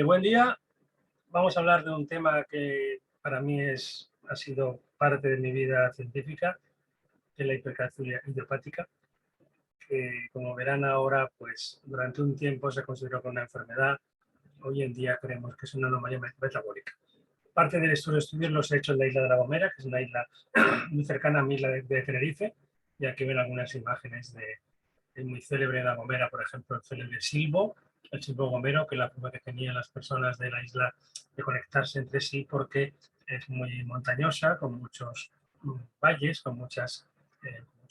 Buen día. Vamos a hablar de un tema que para mí ha sido parte de mi vida científica, que es la hipercalciuria idiopática, que como verán ahora, pues durante un tiempo se consideró como una enfermedad. Hoy en día creemos que es una anomalía metabólica. Parte de estos estudios los he hecho en la isla de La Gomera, que es una isla muy cercana a mi isla de Tenerife, y aquí ven algunas imágenes es muy célebre La Gomera, por ejemplo, el célebre silbo, el silbo gomero, que es la forma que tenían las personas de la isla de conectarse entre sí, porque es muy montañosa, con muchos valles, con muchos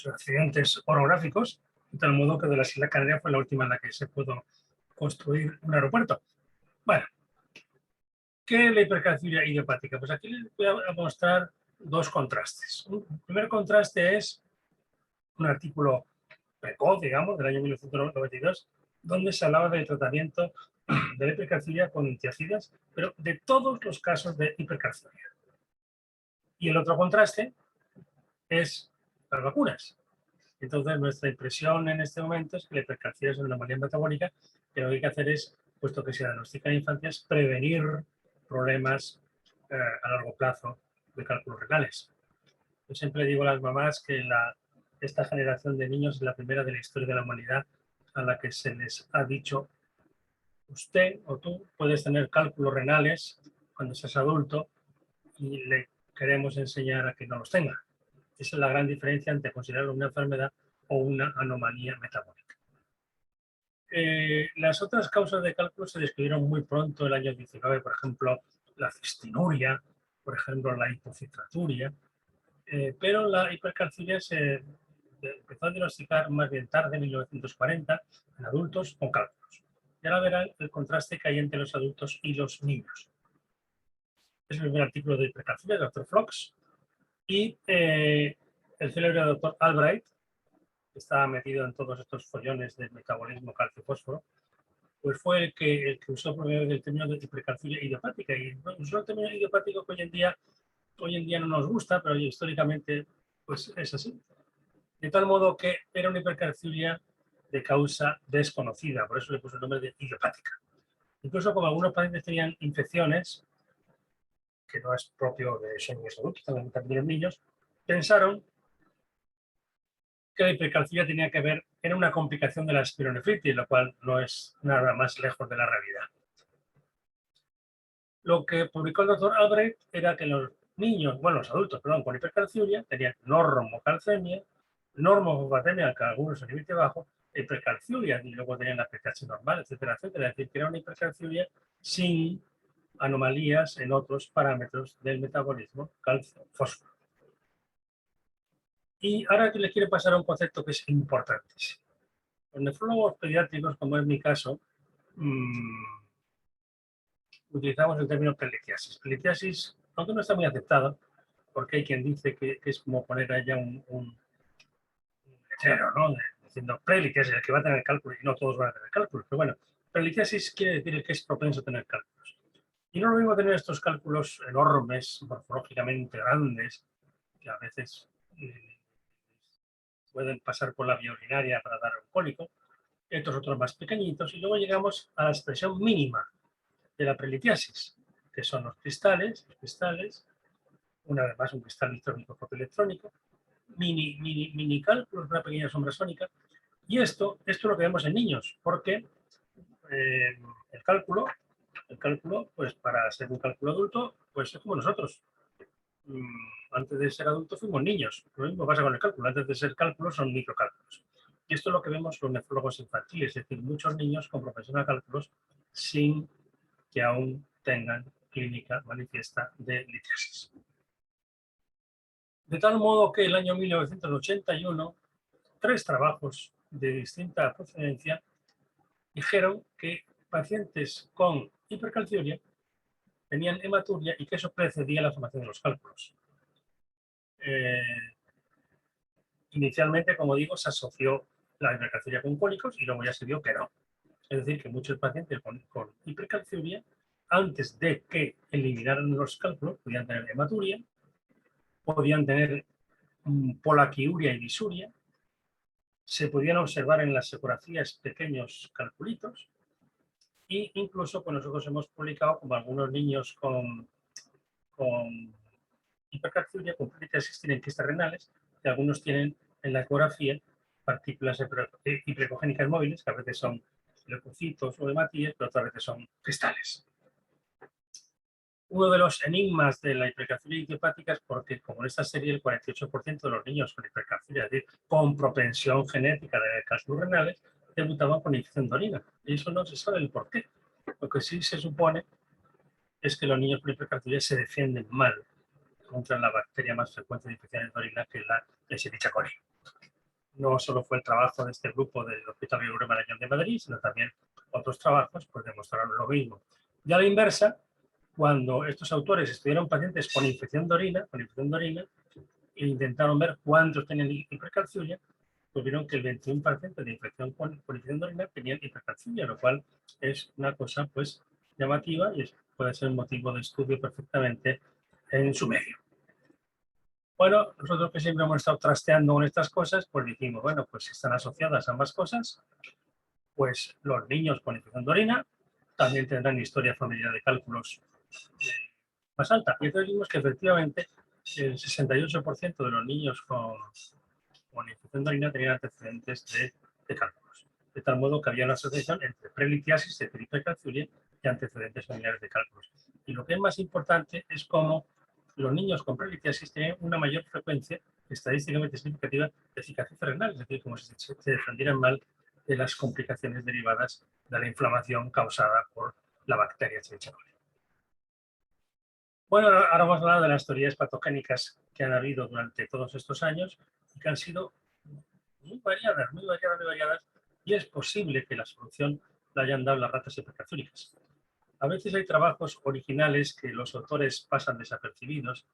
accidentes orográficos, de tal modo que de las Islas Canarias fue la última en la que se pudo construir un aeropuerto. Bueno, ¿qué es la hipercalciuria idiopática? Pues aquí les voy a mostrar dos contrastes. El primer contraste es un artículo precoz, digamos, del año 1992, donde se hablaba del tratamiento de la hipercalciuria con antiácidas, pero de todos los casos de hipercalciuria. Y el otro contraste es las vacunas. Entonces, nuestra impresión en este momento es que la hipercalciuria es una anomalía metabólica, que lo que hay que hacer es, puesto que se diagnostica en infancias, prevenir problemas a largo plazo de cálculos renales. Yo siempre digo a las mamás que esta generación de niños es la primera de la historia de la humanidad a la que se les ha dicho: usted o tú puedes tener cálculos renales cuando seas adulto, y le queremos enseñar a que no los tenga. Esa es la gran diferencia entre considerarlo una enfermedad o una anomalía metabólica. Las otras causas de cálculo se descubrieron muy pronto, el año 19, por ejemplo, la cistinuria, por ejemplo, la hipocitraturia, pero la hipercalciuria se empezó a diagnosticar más bien tarde, en 1940, en adultos con cálculos. Y ahora verán el contraste que hay entre los adultos y los niños. Es el primer artículo de hipercalciuria del Dr. Flox, y el célebre Dr. Albright, que estaba metido en todos estos follones del metabolismo calcio-fósforo, pues fue el que usó por primera vez el término de hipercalciuria idiopática. Y usó el término idiopático que hoy en día no nos gusta, pero históricamente pues es así. De tal modo que era una hipercalciuria de causa desconocida, por eso le puso el nombre de idiopática. Incluso como algunos pacientes tenían infecciones, que no es propio de los adultos, también de los niños, pensaron que la hipercalciuria tenía que ver, era una complicación de la espironefritis, lo cual no es nada más lejos de la realidad. Lo que publicó el doctor Albrecht era que los niños, bueno, los adultos, perdón, con hipercalciuria tenían normocalcemia, normofosfatemia, que algunos son límite bajo, hipercalciuria, y luego tenían la PTH normal, etcétera, etcétera. Es decir, que era una hipercalciuria sin anomalías en otros parámetros del metabolismo calcio-fósforo. Y ahora que les quiero pasar a un concepto que es importantísimo. Los nefrólogos pediátricos, como es mi caso, utilizamos el término pelitiasis. Pelitiasis, aunque no está muy aceptado, porque hay quien dice que es como poner allá un letrero, ¿no? Diciendo pelitiasis, el que va a tener cálculos, y no todos van a tener cálculos. Pero bueno, pelitiasis quiere decir el que es propenso a tener cálculos. Y no es lo mismo tener estos cálculos enormes, morfológicamente grandes, que a veces pueden pasar por la vía urinaria para dar un cólico, estos otros más pequeñitos, y luego llegamos a la expresión mínima de la prelitiasis, que son los cristales, una vez más un cristal electrónico fotоelectrónico, mini cálculos, una pequeña sombra sónica, y esto es lo que vemos en niños, porque eh, el cálculo, pues para ser un cálculo adulto, pues es como nosotros. Antes de ser adultos fuimos niños. Lo mismo pasa con el cálculo. Antes de ser cálculos son microcálculos. Y esto es lo que vemos los nefrólogos infantiles, es decir, muchos niños con propensión a cálculos sin que aún tengan clínica manifiesta de litiasis. De tal modo que el año 1981, 3 trabajos de distinta procedencia dijeron que pacientes con hipercalciuria tenían hematuria y que eso precedía la formación de los cálculos. Inicialmente, como digo, se asoció la hipercalciuria con cólicos y luego ya se vio que no. Es decir, que muchos pacientes con hipercalciuria, antes de que eliminaran los cálculos, podían tener hematuria, podían tener polaquiuria y disuria, se podían observar en las ecografías pequeños calculitos, Y incluso pues, nosotros hemos publicado como algunos niños con hipercalciuria, con pluritis, tienen quistes renales, y algunos tienen en la ecografía partículas hipercogénicas móviles, que a veces son leucocitos o hematíes, pero otras veces son cristales. Uno de los enigmas de la hipercalciuria idiopática es porque, como en esta serie, el 48% de los niños con hipercalciuria, es decir, con propensión genética de cálculos renales, debutaban con infección de orina. Y eso no se sabe el por qué. Lo que sí se supone es que los niños con hipercalciuria se defienden mal contra la bacteria más frecuente de infecciones de orina, que es la Escherichia coli. No solo fue el trabajo de este grupo del Hospital Gregorio Marañón de Madrid, sino también otros trabajos pues, demostraron lo mismo. Y a la inversa, cuando estos autores estudiaron pacientes con infección de orina, e intentaron ver cuántos tenían hipercalciuria, pues vieron que el 21% de infección con infección de orina tenían hipercalciuria, lo cual es una cosa pues llamativa y puede ser un motivo de estudio perfectamente en su medio. Bueno, nosotros que siempre hemos estado trasteando con estas cosas, pues dijimos, bueno, pues si están asociadas ambas cosas, pues los niños con infección de orina también tendrán historia familiar de cálculos más alta. Y entonces vimos que efectivamente el 68% de los niños con infección de orina tenían antecedentes de cálculos. De tal modo que había una asociación entre prelitiasis, de hipercalciuria y antecedentes familiares de cálculos. Y lo que es más importante es cómo los niños con prelitiasis tienen una mayor frecuencia estadísticamente significativa de cicatriz renal, es decir, como si se defendieran mal de las complicaciones derivadas de la inflamación causada por la bacteria Escherichia coli. Bueno, ahora vamos a hablar de las teorías patogénicas que han habido durante todos estos años y que han sido muy variadas, y es posible que la solución la hayan dado las ratas hipercalciúricas. A veces hay trabajos originales que los autores pasan desapercibidos,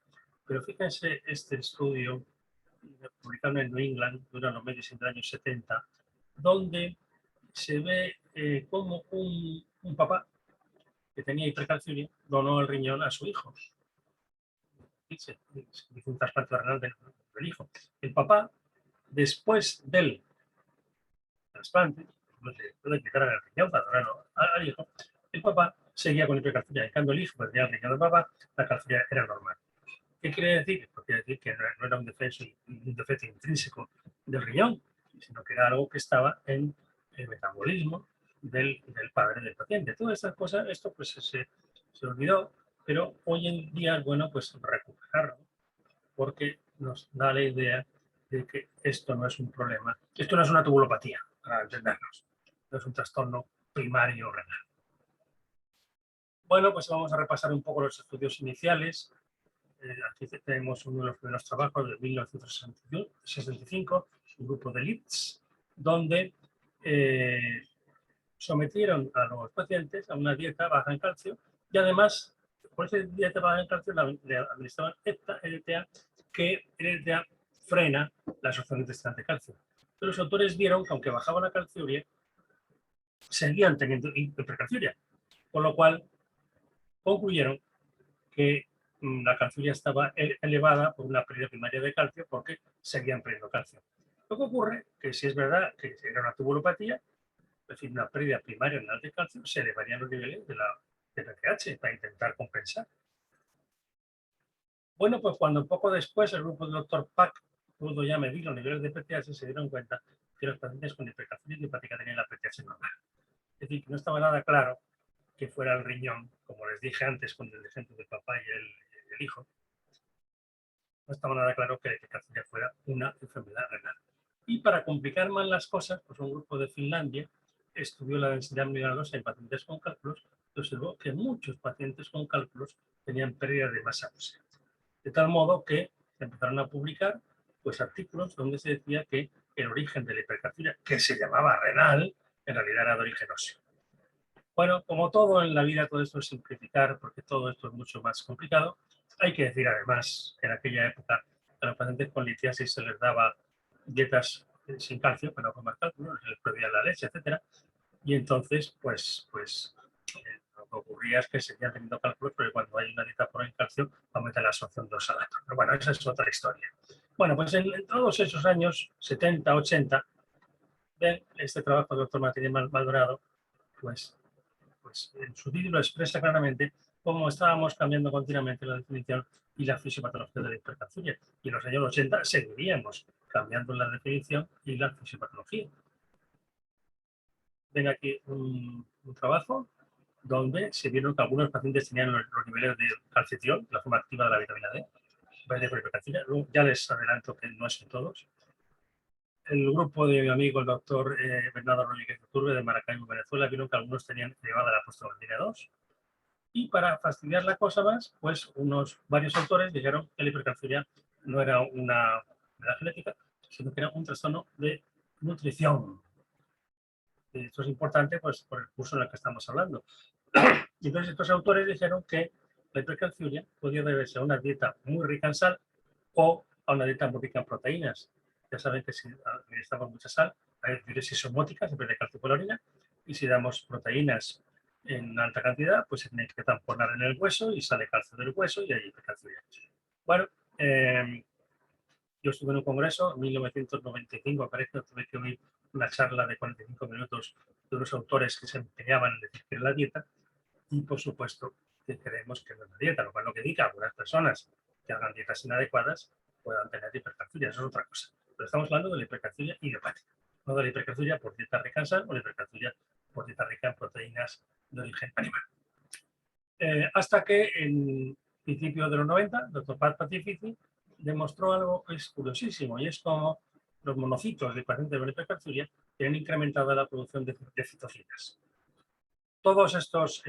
pero fíjense este estudio publicado en New England durante los medios en los años 70, donde se ve cómo un papá que tenía hipercalciuria donó el riñón a su hijo. Se hizo un trasplante renal del hijo. El papá, después del trasplante, le quitaron el riñón para donarlo al hijo, el papá seguía con hipercalciuria. En cambio, el hijo que tenía el riñón del papá, la calciuria era normal. ¿Qué quiere decir? Pues quiere decir que no era un defecto intrínseco del riñón, sino que era algo que estaba en el metabolismo del padre del paciente. Todas estas cosas, esto pues se olvidó, pero hoy en día es bueno pues recuperarlo, porque nos da la idea de que esto no es un problema, esto no es una tubulopatía, para entendernos, no es un trastorno primario renal. Bueno, pues vamos a repasar un poco los estudios iniciales. Aquí tenemos uno de los primeros trabajos de 1965, un grupo de Leeds, donde sometieron a los pacientes a una dieta baja en calcio y además, por esa dieta baja en calcio, le administraban ETA, que el ETA frena la absorción intestinal de calcio. Pero los autores vieron que aunque bajaba la calciuria, seguían teniendo hipercalciuria, con lo cual concluyeron que la calciuria estaba elevada por una pérdida primaria de calcio porque seguían perdiendo calcio. Lo que ocurre que si es verdad que era una tubulopatía, es decir, una pérdida primaria de calcio, se elevarían los niveles de PTH para intentar compensar. Bueno, pues cuando poco después el grupo del doctor Pack pudo ya medir los niveles de PTH, se dieron cuenta que los pacientes con hipercalciuria idiopática tenían la PTH normal. Es decir, que no estaba nada claro que fuera el riñón, como les dije antes con el ejemplo del papá y el hijo, no estaba nada claro que la hipercalciuria fuera una enfermedad renal. Y para complicar más las cosas, pues un grupo de Finlandia estudió la densidad mineralosa en pacientes con cálculos y observó que muchos pacientes con cálculos tenían pérdida de masa ósea. De tal modo que empezaron a publicar pues, artículos donde se decía que el origen de la hipercalciuria, que se llamaba renal, en realidad era de origen óseo. Bueno, como todo en la vida, todo esto es simplificar, porque todo esto es mucho más complicado. Hay que decir además que en aquella época a los pacientes con litiasis se les daba dietas sin calcio, para no comer cálculo, se les prohibía la leche, etcétera. Y entonces, pues lo que ocurría es que seguían teniendo cálculos, pero cuando hay una dieta por el calcio, aumenta la absorción de oxalato. Pero bueno, esa es otra historia. Bueno, pues en todos esos años, 70, 80, de este trabajo del doctor Martínez Maldonado, pues pues en su título expresa claramente cómo estábamos cambiando continuamente la definición y la fisiopatología de la hipercalciuria. Y en los años 80 seguiríamos cambiando la definición y la fisiopatología. Ven aquí un trabajo donde se vieron que algunos pacientes tenían los niveles de calcitriol, la forma activa de la vitamina D, de hipercalciuria. Ya les adelanto que no es en todos. El grupo de mi amigo, el doctor Bernardo Rodríguez Turbe de Maracaibo, Venezuela, vieron que algunos tenían elevada la prostaglandina 2. Y para fastidiar la cosa más, pues varios autores dijeron que la hipercalciuria no era una enfermedad genética, sino que era un trastorno de nutrición. Y esto es importante pues, por el curso en el que estamos hablando. Y entonces estos autores dijeron que la hipercalciuria podía deberse a una dieta muy rica en sal o a una dieta muy rica en proteínas. Ya saben que si necesitamos mucha sal, hay diuresis osmótica, siempre de calcio por la orina, y si damos proteínas en alta cantidad, pues se tiene que tamponar en el hueso y sale calcio del hueso y hay hipercalciuria. Bueno, yo estuve en un congreso en 1995, parece, tuve que oír una charla de 45 minutos de unos autores que se empeñaban en decir que era la dieta, y por supuesto que creemos que no es la dieta, lo cual no indica que algunas personas que hagan dietas inadecuadas puedan tener hipercalciuria, eso es otra cosa. Pero estamos hablando de la hipercalciuria idiopática, no de la hipercalciuria por dieta rica en sal o la hipercalciuria por dieta rica en proteínas de origen animal. Hasta que en principios de los 90, el doctor Pat Pacifici demostró algo que es curiosísimo, y es como los monocitos de pacientes con hipercalciuria tienen incrementada la producción de citocinas. Todos estos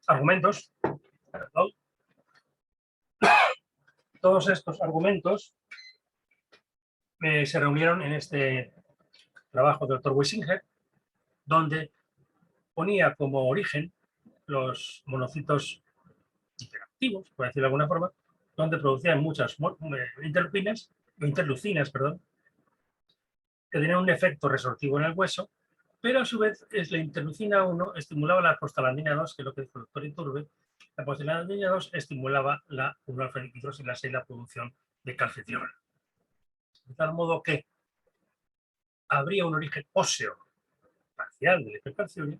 argumentos, perdón, todos estos argumentos se reunieron en este trabajo del doctor Wisinger, donde ponía como origen los monocitos hiperactivos, por decirlo de alguna forma, donde producían muchas interleucinas, que tenían un efecto resortivo en el hueso, pero a su vez la interleucina 1 estimulaba la prostaglandina 2, que es lo que dijo el doctor Iturbe. La prostaglandina 2 estimulaba la 1-alfa-hidroxilasa y la producción de calcitriol. De tal modo que habría un origen óseo parcial de la hipercalciuria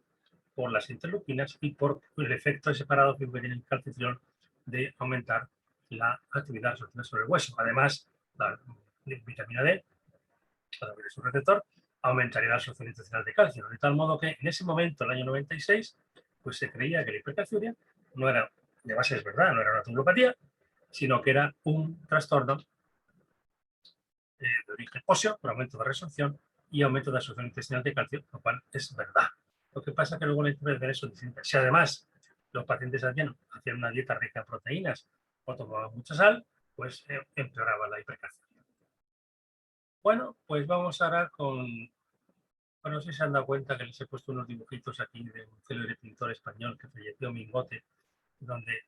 por las interleucinas y por el efecto separado que tiene el calcitriol de aumentar la actividad absortiva sobre el hueso. Además, la vitamina D, que es un receptor, aumentaría la absorción intestinal de calcio. De tal modo que en ese momento, el año 96, pues se creía que la hipercalciuria no era, de base es verdad, no era una tubulopatia, sino que era un trastorno de origen óseo por aumento de resorción y aumento de absorción intestinal de calcio, lo cual es verdad. Lo que pasa es que luego la interpretación son distintas. Si además los pacientes hacían una dieta rica en proteínas o tomaban mucha sal, pues empeoraba la hipercalciuria. Bueno, pues vamos ahora con... Bueno, no sé si se han dado cuenta que les he puesto unos dibujitos aquí de un célebre pintor español que falleció, Mingote, donde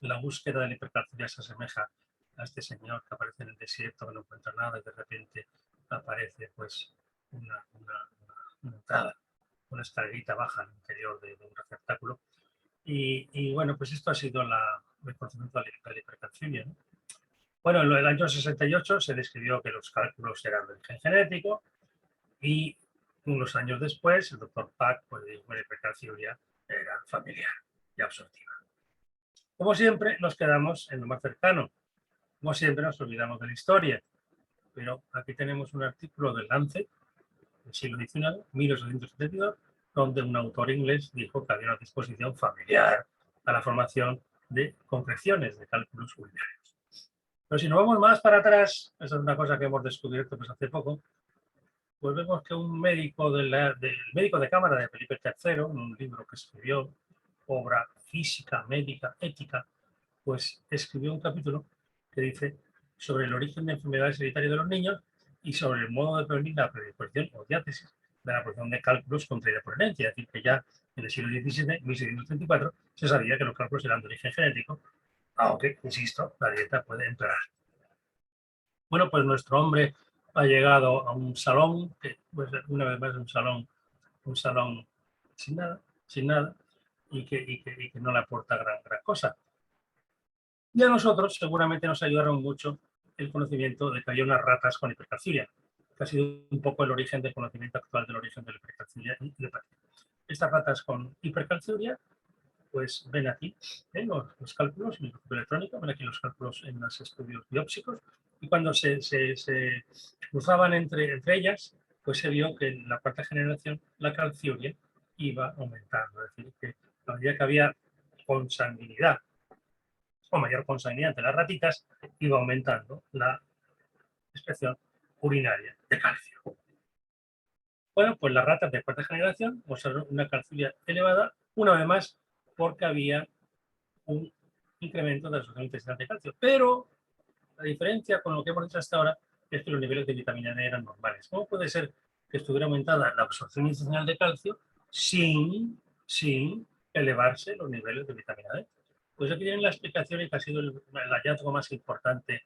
la búsqueda de la hipercalciuria se asemeja a este señor que aparece en el desierto, que no encuentra nada y de repente aparece pues una entrada, una escalerita baja al interior de un receptáculo. Y bueno, pues esto ha sido el conocimiento de la hipercalciuria, ¿no? Bueno, en el año 68 se describió que los cálculos eran de origen genético y unos años después el doctor Pack pues, dijo que la hipercalciuria era familiar y absortiva. Como siempre, nos quedamos en lo más cercano. Como siempre, nos olvidamos de la historia. Pero aquí tenemos un artículo del Lancet del siglo XIX, 1872, donde un autor inglés dijo que había una disposición familiar a la formación de concreciones de cálculos urinarios. Pero si nos vamos más para atrás, esa es una cosa que hemos descubierto pues, hace poco, pues vemos que un médico del médico de cámara de Felipe III, en un libro que escribió, obra física, médica, ética, pues escribió un capítulo que dice sobre el origen de enfermedades hereditarias de los niños y sobre el modo de prevenir la predisposición o diátesis de la producción de cálculos contraída por herencia. Es decir, que ya en el siglo XVII, 1634, se sabía que los cálculos eran de origen genético, aunque, insisto, la dieta puede empeorar. Bueno, pues nuestro hombre ha llegado a un salón, que pues, una vez más un salón sin nada, y que no le aporta gran cosa. Y a nosotros seguramente nos ayudaron mucho el conocimiento de que había unas ratas con hipercalciuria, que ha sido un poco el origen del conocimiento actual del origen de la hipercalciuria y hepática. Estas ratas con hipercalciuria, pues ven aquí los cálculos en el microscopio electrónico, ven aquí los cálculos en los estudios biópsicos, y cuando se cruzaban entre ellas, pues se vio que en la cuarta generación la calciuria iba aumentando, es decir, que a medida que había consanguinidad o mayor consanguinidad entre las ratitas, iba aumentando la excreción urinaria de calcio. Bueno, pues las ratas de cuarta generación mostraron una calciuria elevada, una vez más, porque había un incremento de la absorción intestinal de calcio. Pero la diferencia con lo que hemos dicho hasta ahora es que los niveles de vitamina D eran normales. ¿Cómo puede ser que estuviera aumentada la absorción intestinal de calcio sin elevarse los niveles de vitamina D? Pues aquí tienen la explicación y que ha sido el hallazgo más importante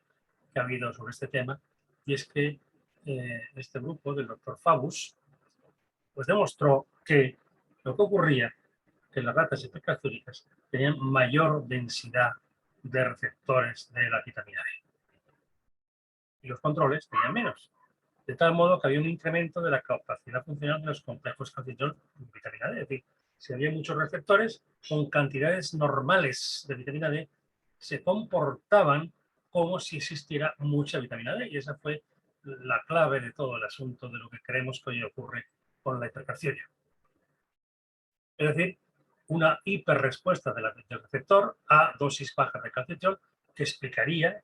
que ha habido sobre este tema, y es que este grupo del doctor Fabus pues demostró que lo que ocurría que las ratas hipercalciúricas tenían mayor densidad de receptores de la vitamina D y los controles tenían menos. De tal modo que había un incremento de la capacidad funcional de los complejos calcitrol y vitamina D. Es decir, si había muchos receptores con cantidades normales de vitamina D, se comportaban como si existiera mucha vitamina D. Y esa fue la clave de todo el asunto de lo que creemos que hoy ocurre con la hipercalciuria. Es decir, una hiperrespuesta del receptor a dosis bajas de calcitrol que explicaría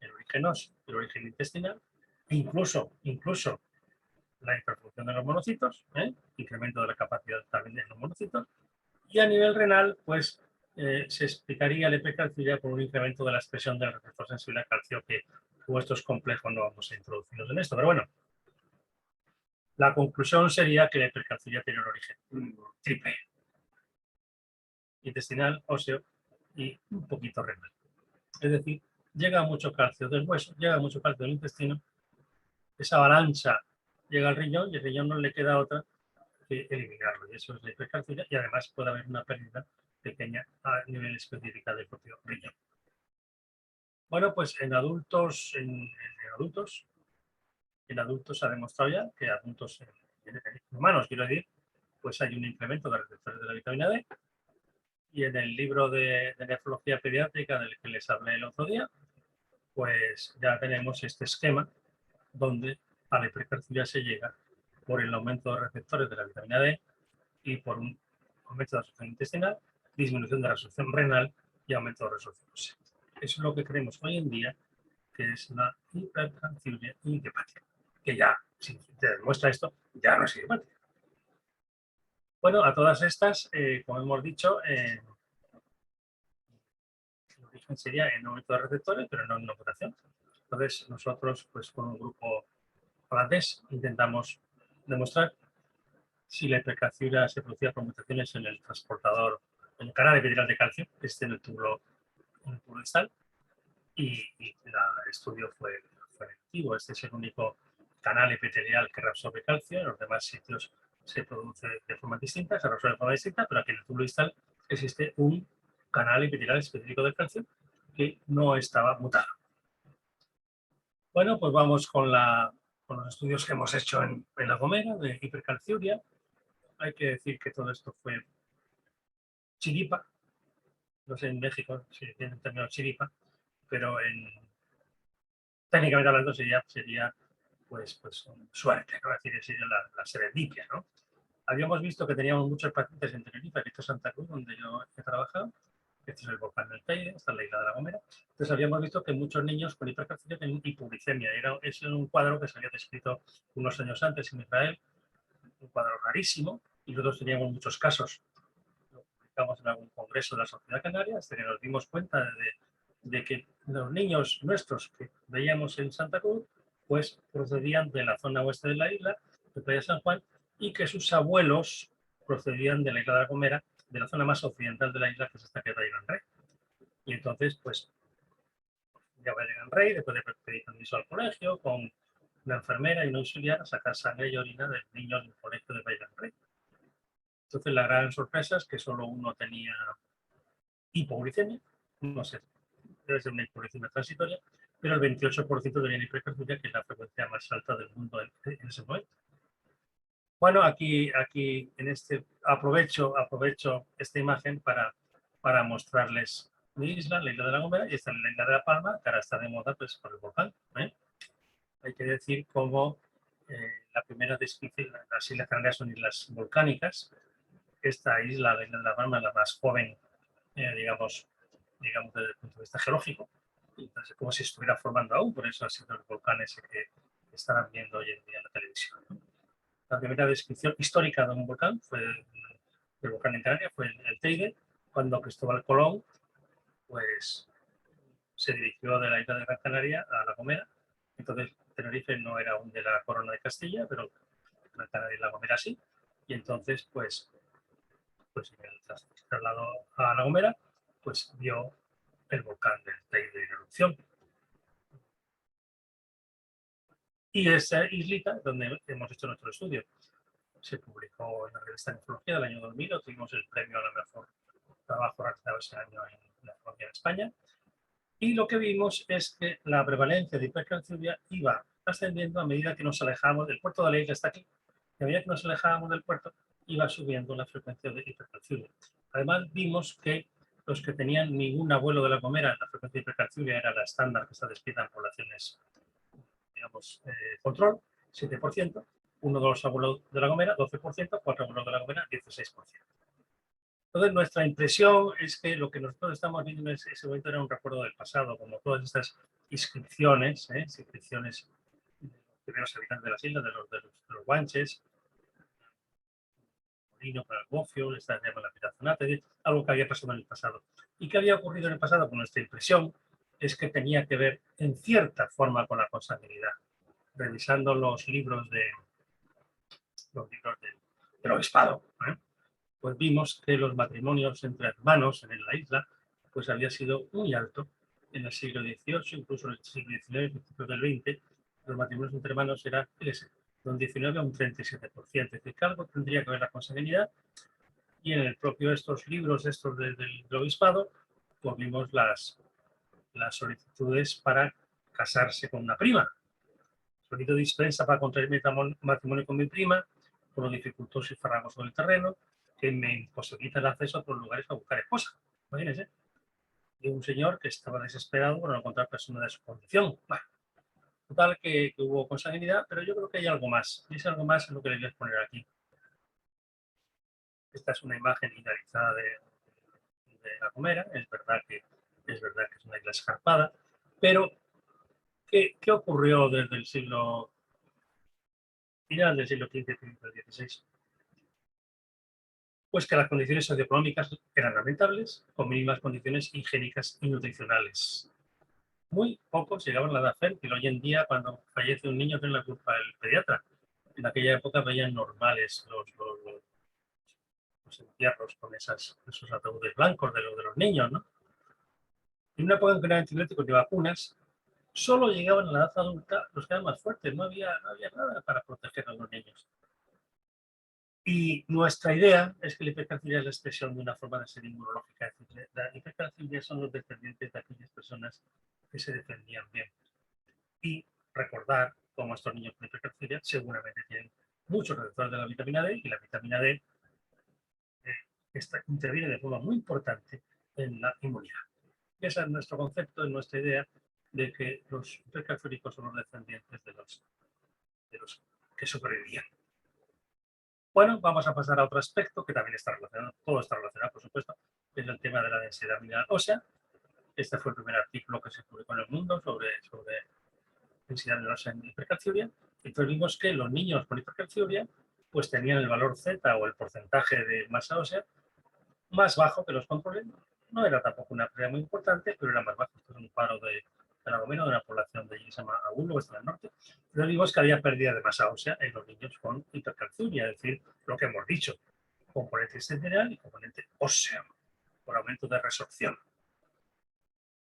el origen óseo, el origen intestinal, incluso la hiperfunción de los monocitos, incremento de la capacidad también de los monocitos, y a nivel renal, pues se explicaría la hipercalciuria por un incremento de la expresión del receptor sensible al calcio, que como esto es complejo no vamos a introducirnos en esto, pero bueno, la conclusión sería que la hipercalciuria tiene un origen triple: intestinal, óseo y un poquito renal. Es decir, llega mucho calcio del hueso, llega mucho calcio del intestino, esa avalancha llega al riñón y el riñón no le queda otra que eliminarlo. Y eso es la hipercalciuria, y además puede haber una pérdida pequeña a nivel específico del propio riñón. Bueno, pues en adultos se ha demostrado ya que adultos, en humanos, quiero decir, pues hay un incremento de receptores de la vitamina D. Y en el libro de nefrología pediátrica del que les hablé el otro día, pues ya tenemos este esquema donde a la hipercalciuria se llega por el aumento de receptores de la vitamina D y por un aumento de la absorción intestinal, disminución de la absorción renal y aumento de resolución ósea. Eso es lo que creemos hoy en día que es la hipercalciuria idiopática, que ya, si te demuestra esto, ya no es idiopática. Bueno, a todas estas, como hemos dicho, el origen sería en aumento de receptores, pero no en una mutación. Entonces, nosotros, pues con un grupo holandés, intentamos demostrar si la hipercalciuria se producía por mutaciones en el transportador, en el canal epitelial de calcio, que es en el túbulo distal, y el estudio fue negativo. Este es el único canal epitelial que reabsorbe calcio. En los demás sitios se produce de forma distinta, se reabsorbe de forma distinta, pero aquí en el túbulo distal existe un canal epitelial específico del calcio que no estaba mutado. Bueno, pues vamos con los estudios que hemos hecho en La Gomera de hipercalciuria. Hay que decir que todo esto fue chiripa. No sé en México si tienen el término chiripa, pero técnicamente hablando sería pues suerte, ¿no? Es decir, sería la serendipia, ¿no? Habíamos visto que teníamos muchos pacientes en Tenerife, aquí está Santa Cruz, donde yo he trabajado. Este es el volcán del Teide, esta es la isla de La Gomera. Entonces habíamos visto que muchos niños con hipercalciuria tenían hipoglicemia. Es un cuadro que se había descrito unos años antes en Israel, un cuadro rarísimo, y nosotros teníamos muchos casos. Lo publicamos en algún congreso de la Sociedad Canaria, hasta que nos dimos cuenta de que los niños nuestros que veíamos en Santa Cruz, pues procedían de la zona oeste de la isla, de Playa San Juan, y que sus abuelos procedían de la isla de La Gomera, de la zona más occidental de la isla, que es esta que es Gran Rey. Y entonces, pues, ya va a Gran Rey, después de pedir permiso al colegio, con una enfermera y un auxiliar, a sacar sangre y orina del niño del colegio de Gran Rey. Entonces, la gran sorpresa es que solo uno tenía hipoglicemia, no sé, debe ser una hipoglicemia transitoria, pero el 28% tenían hipercalciuria, que es la frecuencia más alta del mundo en ese momento. Bueno, aquí aprovecho esta imagen para mostrarles mi isla, la isla de La Gomera, y esta es la isla de La Palma, que ahora está de moda pues, por el volcán. Hay que decir cómo la primera descripción, las Islas Canarias son islas volcánicas. Esta isla, la isla de La Palma, es la más joven, digamos, desde el punto de vista geológico. Entonces, como si estuviera formando aún, por eso han sido los volcanes que estarán viendo hoy en día en la televisión. La primera descripción histórica de un volcán fue el volcán en Canarias, fue el Teide, cuando Cristóbal Colón pues, se dirigió de la isla de Gran Canaria a La Gomera. Entonces, Tenerife no era aún de la corona de Castilla, pero Gran Canaria y La Gomera sí. Y entonces, pues en el traslado a La Gomera, pues vio el volcán del Teide en erupción. Y esa islita, donde hemos hecho nuestro estudio, se publicó en la revista de Nefología del año 2000, obtuvimos el premio a la mejor trabajo realizado ese año en la Nefología en España. Y lo que vimos es que la prevalencia de hipercalciuria iba ascendiendo a medida que nos alejábamos del puerto de la isla, está aquí, y a medida que nos alejábamos del puerto, iba subiendo la frecuencia de hipercalciuria. Además, vimos que los que tenían ningún abuelo de La Gomera, la frecuencia de hipercalciuria era la estándar que está descrita en poblaciones, digamos, control, 7%, uno de los abuelos de La Gomera, 12%, cuatro abuelos de La Gomera, 16%. Entonces, nuestra impresión es que lo que nosotros estamos viendo en ese momento era un recuerdo del pasado, como todas estas inscripciones de los primeros habitantes de las islas, de los guanches, Molino para el Bofio, esta llama la Pirazonata, algo que había pasado en el pasado. ¿Y qué había ocurrido en el pasado? Pues nuestra impresión es que tenía que ver en cierta forma con la consanguinidad. Revisando los libros del obispado, pues vimos que los matrimonios entre hermanos en la isla pues había sido muy alto en el siglo XVIII, incluso en el siglo XIX, principios del XX, los matrimonios entre hermanos era, fíjese, de un 19 a un 37%. Es decir, que algo tendría que ver la consanguinidad, y en el propio estos libros del obispado pues vimos las solicitudes para casarse con una prima. Solicito dispensa para contraer matrimonio con mi prima, por lo dificultoso y farragoso del terreno, que me imposibilita el acceso a otros lugares para buscar esposa. Imagínense. Y un señor que estaba desesperado por no encontrar persona de su condición. Bueno, total que hubo consanguinidad, pero yo creo que hay algo más. Y ese algo más es lo que les voy a poner aquí. Esta es una imagen idealizada de La Gomera. Es verdad que es una isla escarpada, pero ¿qué ocurrió desde el final del siglo XV, principio del XVI? Pues que las condiciones socioeconómicas eran lamentables, con mínimas condiciones higiénicas y nutricionales. Muy pocos llegaban a la edad fértil. Hoy en día, cuando fallece un niño, tiene la culpa el pediatra. En aquella época veían normales los entierros con esos ataúdes blancos de los niños, ¿no? En una época en que no había antibióticos ni vacunas, solo llegaban a la edad adulta los que eran más fuertes. No había nada para proteger a los niños. Y nuestra idea es que la hipercalciuria es la expresión de una forma de ser inmunológica. Es decir, la hipercalciuria son los descendientes de aquellas personas que se defendían bien. Y recordar cómo estos niños con hipercalciuria seguramente tienen muchos receptores de la vitamina D, y la vitamina D interviene de forma muy importante en la inmunidad. Y ese es nuestro concepto, es nuestra idea de que los hipercalciúricos son los descendientes de los que sobrevivían. Bueno, vamos a pasar a otro aspecto que también está relacionado, todo está relacionado, por supuesto, que es el tema de la densidad mineral ósea. Este fue el primer artículo que se publicó en el mundo sobre densidad mineral ósea en hipercalciuria. Entonces vimos que los niños con hipercalciuria pues tenían el valor Z, o el porcentaje de masa ósea, más bajo que los controles. No era tampoco una pérdida muy importante, pero era más bajo. Esto es un paro de La Gomera, de una población de allí que se llama Agulo, que está en el norte. Pero vimos que había pérdida de masa ósea en los niños con hipercalciuria, es decir, lo que hemos dicho, componente sensorial y componente óseo, por aumento de resorción.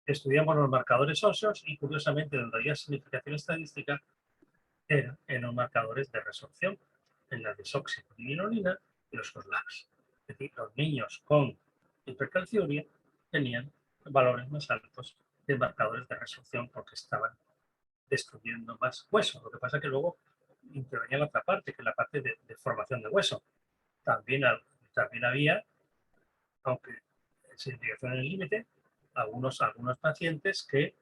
Estudiamos los marcadores óseos y, curiosamente, donde había significación estadística era en los marcadores de resorción, en la desoxirribonucleína y los COSLAPs. Es decir, los niños con hipercalciuria tenían valores más altos de marcadores de resolución porque estaban destruyendo más hueso. Lo que pasa es que luego intervenía la otra parte, que es la parte de formación de hueso. También había, aunque sin indicación en el límite, algunos pacientes que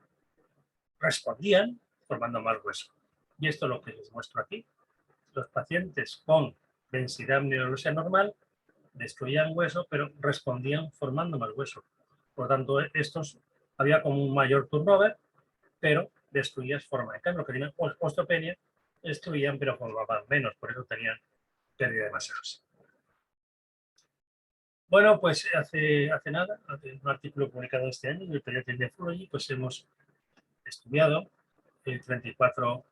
respondían formando más hueso. Y esto es lo que les muestro aquí. Los pacientes con densidad mineral ósea normal destruían hueso, pero respondían formando más hueso. Por lo tanto, estos había como un mayor turnover, pero destruías forma. En cambio, los que tenían osteopenia destruían, pero formaban menos, por eso tenían pérdida de masa ósea. Bueno, pues hace nada, hace un artículo publicado este año en el Pediatric Nephrology, pues hemos estudiado 34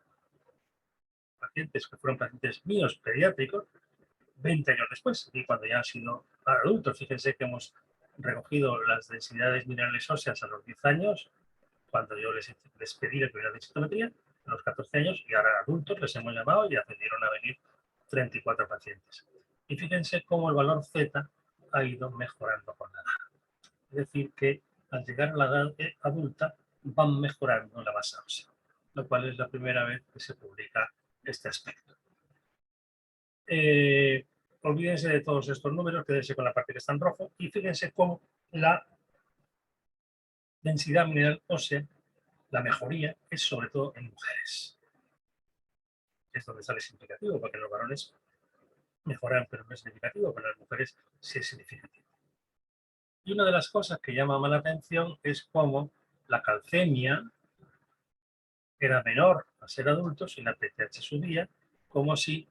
pacientes que fueron pacientes míos pediátricos 20 años después, y cuando ya han sido adultos. Fíjense que hemos recogido las densidades minerales óseas a los 10 años, cuando yo les pedí la primera densitometría, a los 14 años, y ahora adultos les hemos llamado y accedieron a venir 34 pacientes. Y fíjense cómo el valor Z ha ido mejorando con la edad. Es decir, que al llegar a la edad adulta van mejorando la masa ósea, lo cual es la primera vez que se publica este aspecto. Olvídense de todos estos números, quédense con la parte que está en rojo y fíjense cómo la densidad mineral ósea, la mejoría, es sobre todo en mujeres. Es donde sale significativo, porque los varones mejoran, pero no es significativo, pero en las mujeres sí es significativo. Y una de las cosas que llama más la atención es cómo la calcemia era menor al ser adultos y la PTH subía, como si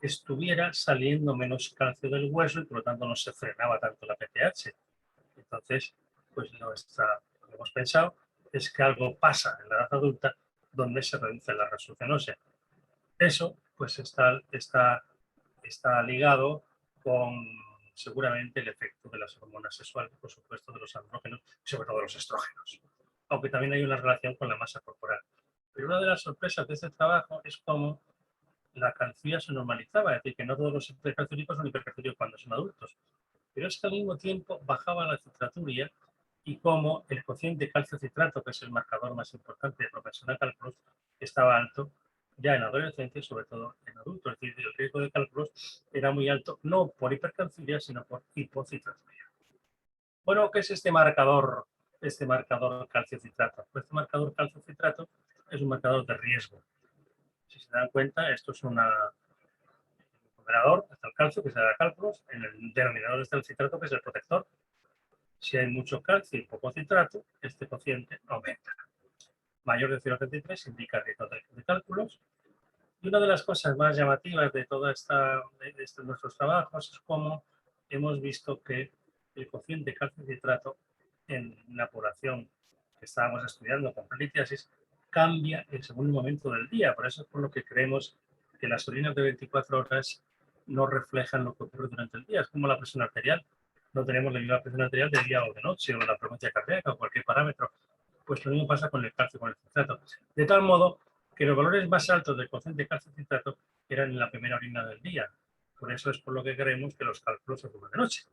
estuviera saliendo menos calcio del hueso y por lo tanto no se frenaba tanto la PTH. Entonces, pues lo que hemos pensado es que algo pasa en la edad adulta donde se reduce la resolución ósea. Eso pues está ligado con seguramente el efecto de las hormonas sexuales, por supuesto, de los andrógenos y sobre todo de los estrógenos, aunque también hay una relación con la masa corporal. Pero una de las sorpresas de este trabajo es cómo la calciumia se normalizaba, es decir, que no todos los hipercalciúricos son hipercalciúricos cuando son adultos, pero es que al mismo tiempo bajaba la citraturia y cómo el cociente calcio-citrato, que es el marcador más importante de propensión a cálculos, estaba alto ya en adolescencia y sobre todo en adultos. Es decir, el riesgo de cálculos era muy alto, no por hipercalciuria, sino por hipocitraturia. Bueno, ¿qué es este marcador calcio-citrato? Pues este marcador calcio-citrato es un marcador de riesgo. Si se dan cuenta, esto es un numerador, está el calcio, que se da cálculos, en el denominador está el citrato, que es el protector. Si hay mucho calcio y poco citrato, este cociente aumenta. Mayor de 0,33 indica riesgo de cálculos. Y una de las cosas más llamativas de todos nuestros trabajos es cómo hemos visto que el cociente calcio-citrato en la población que estábamos estudiando con litiasis cambia en según el momento del día. Por eso es por lo que creemos que las orinas de 24 horas no reflejan lo que ocurre durante el día. Es como la presión arterial. No tenemos la misma presión arterial de día o de noche, o la frecuencia cardíaca, o cualquier parámetro. Pues lo mismo pasa con el calcio, con el citrato. De tal modo que los valores más altos del cociente calcio-citrato eran en la primera orina del día. Por eso es por lo que creemos que los cálculos se ocurren de noche.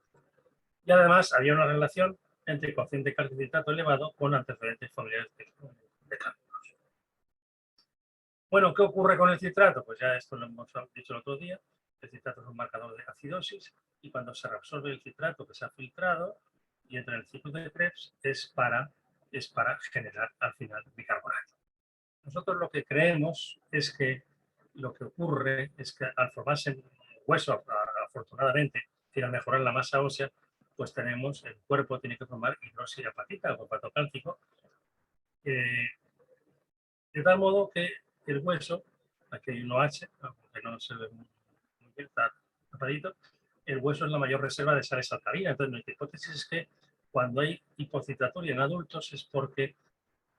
Y además había una relación entre cociente calcio-citrato elevado con antecedentes familiares de cálculos. Bueno, ¿qué ocurre con el citrato? Pues ya esto lo hemos dicho el otro día. El citrato es un marcador de acidosis y cuando se reabsorbe el citrato que se ha filtrado y entra en el ciclo de Krebs es para generar al final bicarbonato. Nosotros lo que creemos es que lo que ocurre es que al formarse hueso, afortunadamente, y al mejorar la masa ósea, pues el cuerpo tiene que formar hidroxiapatita o fosfato cálcico, de tal modo que el hueso, aquí hay un OH, aunque no se ve muy bien, está tapadito, el hueso es la mayor reserva de sales alcalinas. Entonces, nuestra hipótesis es que cuando hay hipocitraturia en adultos es porque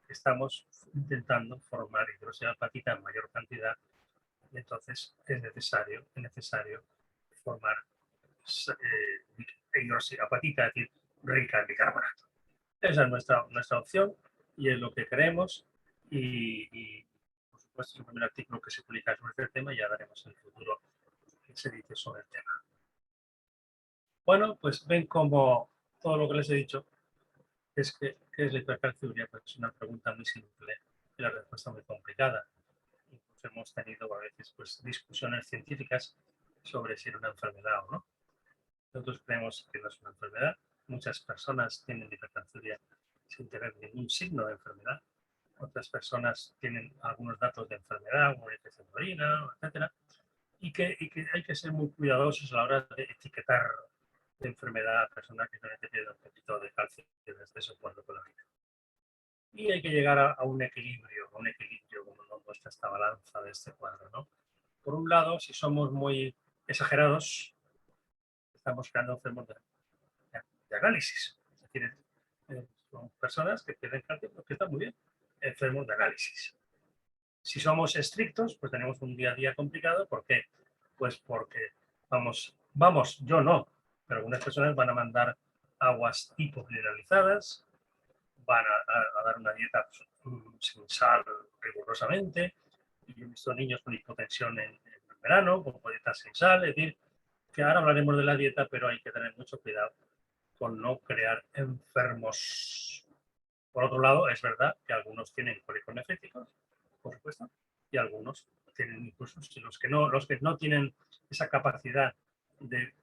estamos intentando formar hidroxiapatita en mayor cantidad y entonces es necesario formar hidroxiapatita, es decir, rica en bicarbonato. Esa es nuestra opción y es lo que queremos y por supuesto es el primer artículo que se publica sobre este tema y ya daremos en el futuro qué se dice sobre el tema. Bueno, pues ven como todo lo que les he dicho es que ¿Qué es la hipercalciuria? Pues es una pregunta muy simple y la respuesta muy complicada. Incluso hemos tenido a veces pues, discusiones científicas sobre si era una enfermedad o no. Nosotros creemos que no es una enfermedad. Muchas personas tienen hipercalciuria sin tener ningún signo de enfermedad. Otras personas tienen algunos datos de enfermedad, como una infección de orina, etcétera. Y que hay que ser muy cuidadosos a la hora de etiquetar de enfermedad a personas que solamente tienen un poquito de calcio en exceso cuando con la vida. Y hay que llegar a un equilibrio como nos muestra esta balanza de este cuadro, ¿no? Por un lado, si somos muy exagerados, estamos creando enfermos de análisis. Es decir, son personas que tienen calcio, que están muy bien, enfermos de análisis. Si somos estrictos, pues tenemos un día a día complicado. ¿Por qué? Pues porque yo no, pero algunas personas van a mandar aguas hipomineralizadas, van a dar una dieta sin sal rigurosamente. Y he visto niños con hipotensión en verano, con dietas sin sal. Es decir, que ahora hablaremos de la dieta, pero hay que tener mucho cuidado con no crear enfermos. Por otro lado, es verdad que algunos tienen cólicos nefríticos, por supuesto, y algunos tienen incluso los que no tienen esa capacidad de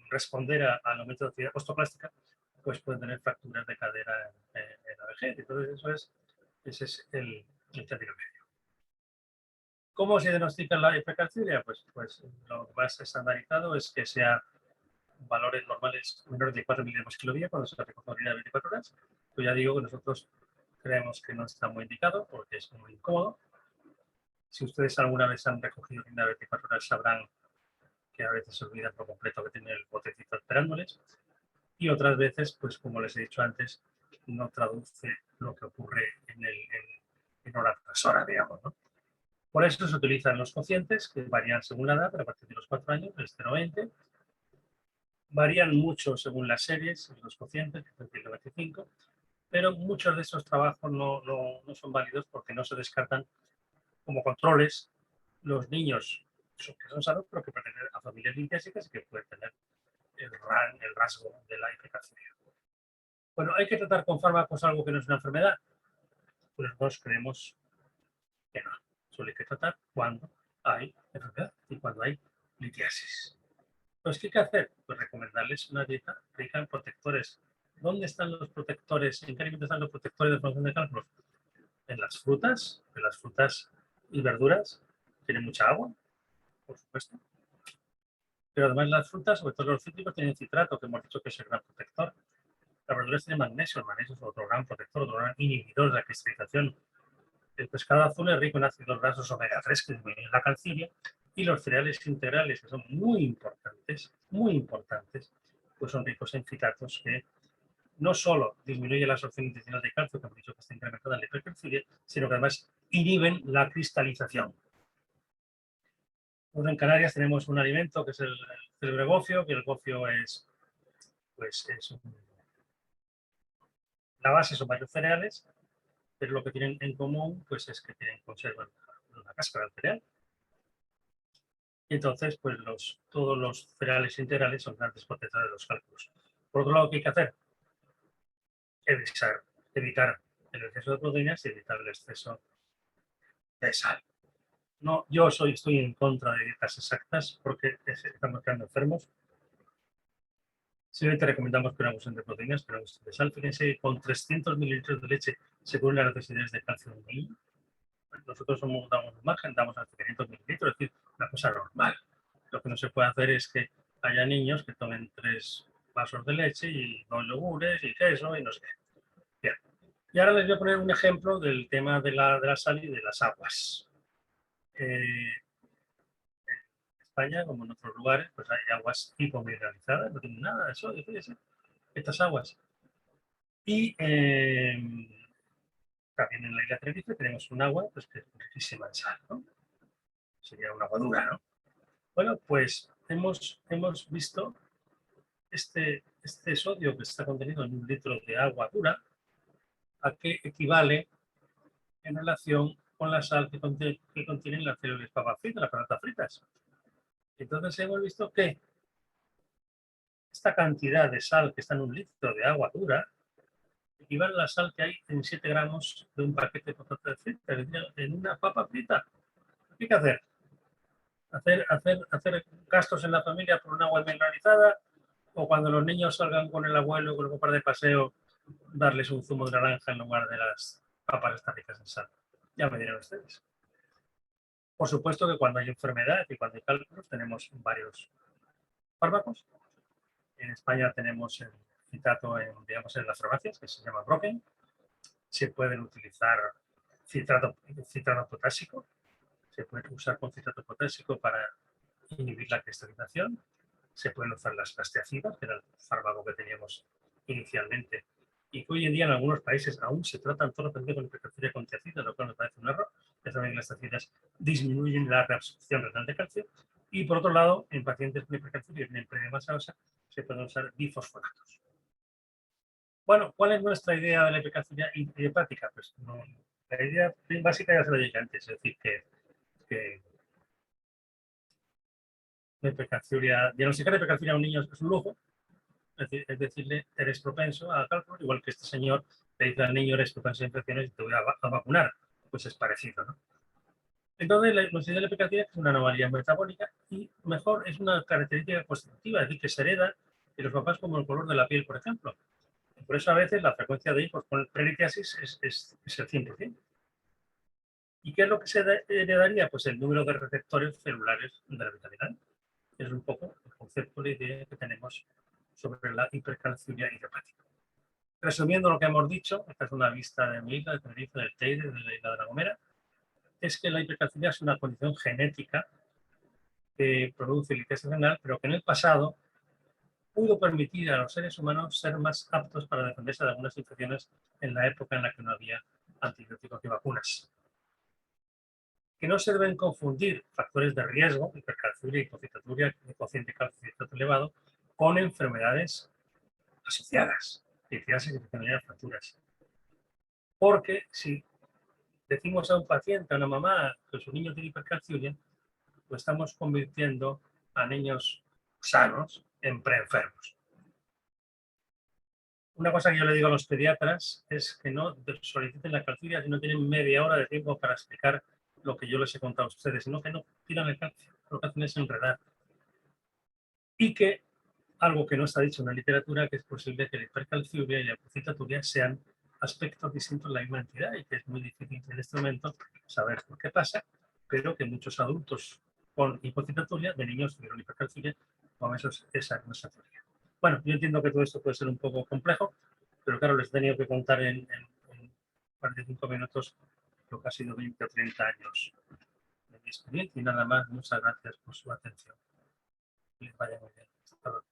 responder al aumento de actividad postoclástica, pues pueden tener fracturas de cadera en la vejez. Entonces, ese es el término medio. ¿Cómo se diagnostica la hipercalciuria? Pues lo más estandarizado es que sea valores normales menores de 4 miligramos kilo día cuando se recoge orina de 24 horas. Pues ya digo que nosotros creemos que no está muy indicado porque es muy incómodo. Si ustedes alguna vez han recogido orina de 24 horas sabrán que a veces se olvidan por completo que tienen el botecito esperándoles y otras veces, pues como les he dicho antes, no traduce lo que ocurre en horas hora, digamos, ¿no? Por eso se utilizan los cocientes que varían según la edad, pero a partir de los 4 años, el 0,20. Varían mucho según las series, los cocientes, que es el 125, pero muchos de esos trabajos no son válidos porque no se descartan como controles los niños que son sanos, pero que pertenecen a familias limpiásicas y que pueden tener el rasgo de la hipercalciuria. Bueno, ¿hay que tratar con fármacos algo que no es una enfermedad? Pues nosotros creemos que no. Solo hay que tratar cuando hay enfermedad y cuando hay litiasis. Pues, ¿qué hay que hacer? Pues recomendarles una dieta rica en protectores. ¿Dónde están los protectores? ¿En qué alimentos están los protectores de formación de cálculos? En las frutas y verduras tienen mucha agua, por supuesto. Pero además las frutas, sobre todo los cítricos, tienen citrato, que hemos dicho que es el gran protector. Las verduras tienen magnesio, el magnesio es otro gran protector, otro gran inhibidor de la cristalización. El pescado azul es rico en ácidos grasos omega 3, que disminuyen la calcilia, y los cereales integrales, que son muy importantes, pues son ricos en citratos que no solo disminuyen la absorción intestinal de calcio, que hemos dicho que está incrementada en la hipercalciuria, sino que además inhiben la cristalización. Bueno, en Canarias tenemos un alimento que es el célebre gofio, que el gofio la base son varios cereales, pero lo que tienen en común pues es que conservan la cáscara del cereal. Y entonces, pues todos los cereales integrales son grandes protectores de los cálculos. Por otro lado, ¿qué hay que hacer? Evitar el exceso de proteínas y evitar el exceso de sal. No, estoy en contra de dietas exactas porque estamos quedando enfermos. Simplemente recomendamos que no abusen de proteínas, pero abusen de sal. Fíjense que con 300 mililitros de leche se cubren las necesidades de calcio de un niño. Nosotros damos un margen, damos hasta 500 mililitros, es decir, una cosa normal. Lo que no se puede hacer es que haya niños que tomen 3 vasos de leche y 2 yogures y queso y no sé qué. Bien. Y ahora les voy a poner un ejemplo del tema de la sal y de las aguas. En España, como en otros lugares, pues hay aguas hipomineralizadas, no tienen nada de eso, fíjense, estas aguas. Y también en la isla Tenerife tenemos un agua pues, que es riquísima en sal, ¿no? Sería una agua dura, ¿no? Bueno, pues hemos visto este sodio que está contenido en 1 litro de agua dura, a qué equivale en relación con la sal que contienen las células papas fritas, las patatas fritas. Entonces hemos visto que esta cantidad de sal que está en 1 litro de agua dura equivale a la sal que hay en 7 gramos de un paquete de patatas fritas, en una papa frita. ¿Qué hay que hacer? Hacer gastos en la familia por un agua mineralizada, o cuando los niños salgan con el abuelo con el par de paseo, darles un zumo de naranja en lugar de las papas estas ricas en sal. Ya me dirán ustedes. Por supuesto que cuando hay enfermedad y cuando hay cálculos tenemos varios fármacos. En España tenemos el citrato digamos, en las farmacias, que se llama Broken. Se pueden utilizar citrato potásico. Se puede usar con citrato potásico para inhibir la cristalización. Se pueden usar las casteacidas, que era el fármaco que teníamos inicialmente, y que hoy en día en algunos países aún se tratan todo con hipercalciuria con tiacidas, lo cual me parece un error. Ya saben que las tiacidas disminuyen la reabsorción renal de calcio. Y por otro lado, en pacientes con hipercalciuria y en masa ósea se pueden usar bifosfonatos. Bueno, ¿cuál es nuestra idea de la hipercalciuria idiopática? Pues no, la idea básica ya se la dije antes, es decir, que la hipercalciuria, diagnosticar hipercalciuria a un niño es un lujo, es decirle, eres propenso a cálculo, igual que este señor le dice al niño, eres propenso a infecciones y te voy a vacunar. Pues es parecido, ¿no? Entonces, la idea de la hipercalciuria es una anomalía metabólica y mejor es una característica constitutiva, es decir, que se hereda de los papás como el color de la piel, por ejemplo. Y por eso a veces la frecuencia de hijos con prelitiasis es el 100%. ¿Y qué es lo que se heredaría? Pues el número de receptores celulares de la vitamina D. Es un poco el concepto, la idea que tenemos sobre la hipercalciuria idiopática. Resumiendo lo que hemos dicho, esta es una vista de mi isla, de Tenerife, del Teide, de la isla de La Gomera, es que la hipercalciuria es una condición genética que produce litiasis renal, pero que en el pasado pudo permitir a los seres humanos ser más aptos para defenderse de algunas infecciones en la época en la que no había antibióticos y vacunas. Que no se deben confundir factores de riesgo, hipercalciuria, hipocitaturia, cociente calcio-citrato elevado, con enfermedades asociadas, litiasis, infecciones, fracturas. Porque si decimos a un paciente, a una mamá, que su niño tiene hipercalciuria, lo estamos convirtiendo a niños sanos en preenfermos. Una cosa que yo le digo a los pediatras es que no soliciten la calciuria si no tienen media hora de tiempo para explicar lo que yo les he contado a ustedes, sino que no tiran el calcio, lo que hacen es enredar. Y que, algo que no está dicho en la literatura, que es posible que la hipercalciuria y la hipocitaturia sean aspectos distintos de la misma entidad y que es muy difícil en este momento saber por qué pasa, pero que muchos adultos con hipocitaturia, de niños tuvieron hipercalciuria, con eso esa es nuestra teoría. Bueno, yo entiendo que todo esto puede ser un poco complejo, pero claro, les he tenido que contar en 45 minutos lo que ha sido 20 o 30 años de mi experiencia y nada más. Muchas gracias por su atención. Que les vaya muy bien. Hasta luego.